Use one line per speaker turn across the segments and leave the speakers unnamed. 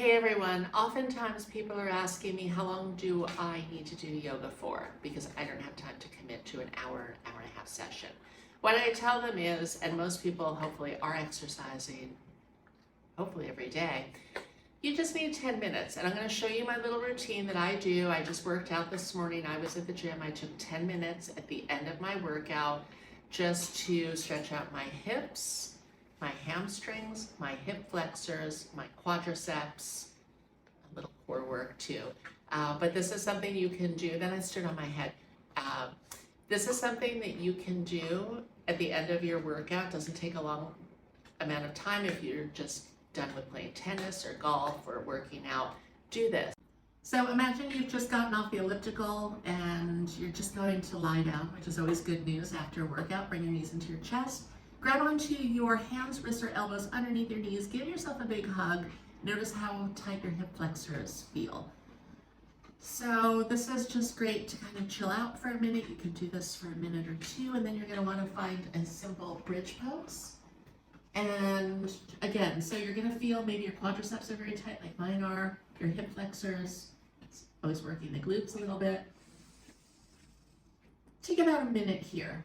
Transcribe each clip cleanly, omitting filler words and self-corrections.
Hey everyone, oftentimes people are asking me how long do I need to do yoga for because I don't have time to commit to an hour and a half session. What I tell them is, and most people hopefully are exercising, hopefully every day, you just need 10 minutes. And I'm going to show you my little routine that I do. I just worked out this morning. I was at the gym. I took 10 minutes at the end of my workout just to stretch out my hips, my hamstrings, my hip flexors, my quadriceps, a little core work too. But this is something you can do. Then I stood on my head. This is something that you can do at the end of your workout. It doesn't take a long amount of time if you're just done with playing tennis or golf or working out. Do this. So imagine you've just gotten off the elliptical and you're just going to lie down, which is always good news after a workout. Bring your knees into your chest. Grab onto your hands, wrists, or elbows underneath your knees. Give yourself a big hug. Notice how tight your hip flexors feel. So this is just great to kind of chill out for a minute. You can do this for a minute or two, and then you're going to want to find a simple bridge pose. And again, so you're going to feel maybe your quadriceps are very tight like mine are, your hip flexors. It's always working the glutes a little bit. Take about a minute here.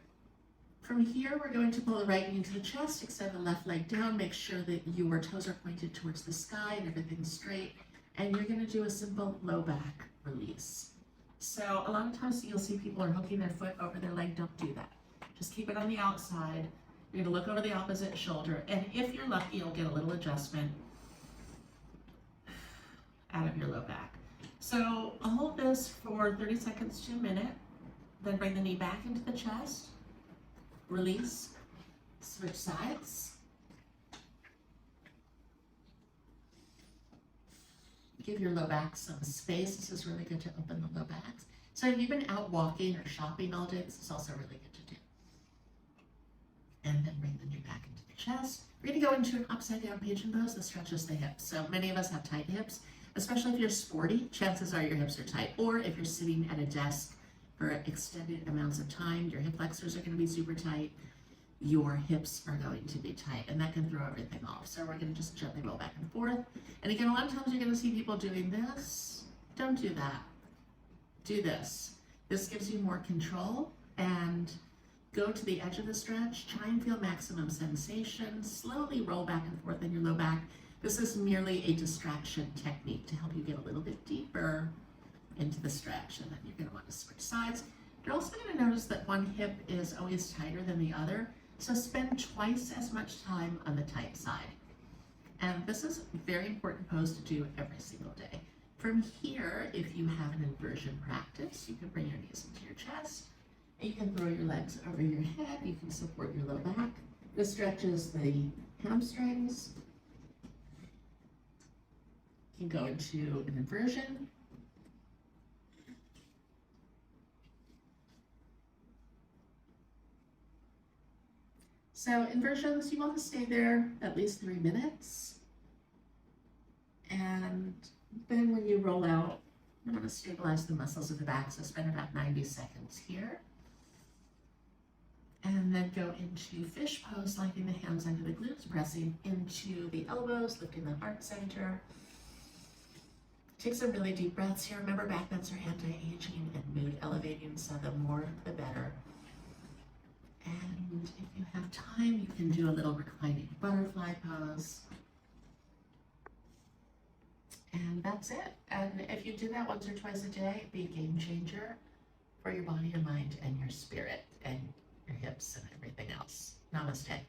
From here, we're going to pull the right knee into the chest, extend the left leg down, make sure that your toes are pointed towards the sky and everything's straight. And you're going to do a simple low back release. So a lot of times you'll see people are hooking their foot over their leg. Don't do that. Just keep it on the outside. You're going to look over the opposite shoulder. And if you're lucky, you'll get a little adjustment out of your low back. So hold this for 30 seconds to a minute. Then bring the knee back into the chest. Release, switch sides. Give your low back some space. This is really good to open the low backs. So if you've been out walking or shopping all day, this is also really good to do. And then bring the knee back into the chest. We're going to go into an upside down pigeon pose that stretches the hips. So many of us have tight hips, especially if you're sporty, chances are your hips are tight. Or if you're sitting at a desk for extended amounts of time, your hip flexors are going to be super tight, your hips are going to be tight, and that can throw everything off. So we're going to just gently roll back and forth. And again, a lot of times you're going to see people doing this. Don't do that. Do this. This gives you more control, and go to the edge of the stretch. Try and feel maximum sensation. Slowly roll back and forth in your low back. This is merely a distraction technique to help you get a little bit deeper into the stretch, and then you're going to want to switch sides. You're also going to notice that one hip is always tighter than the other, so spend twice as much time on the tight side. And this is a very important pose to do every single day. From here, if you have an inversion practice, you can bring your knees into your chest, and you can throw your legs over your head. You can support your low back. This stretches the hamstrings. You can go into an inversion. So inversions, you want to stay there at least 3 minutes. And then when you roll out, you want to stabilize the muscles of the back, so spend about 90 seconds here. And then go into fish pose, sliding the hands under the glutes, pressing into the elbows, lifting the heart center. Take some really deep breaths here. Remember, back bends are anti-aging and mood elevating, so the more the better. And if you have time, you can do a little reclining butterfly pose. And that's it. And if you do that once or twice a day, it'd be a game changer for your body, your mind, and your spirit, and your hips and everything else. Namaste.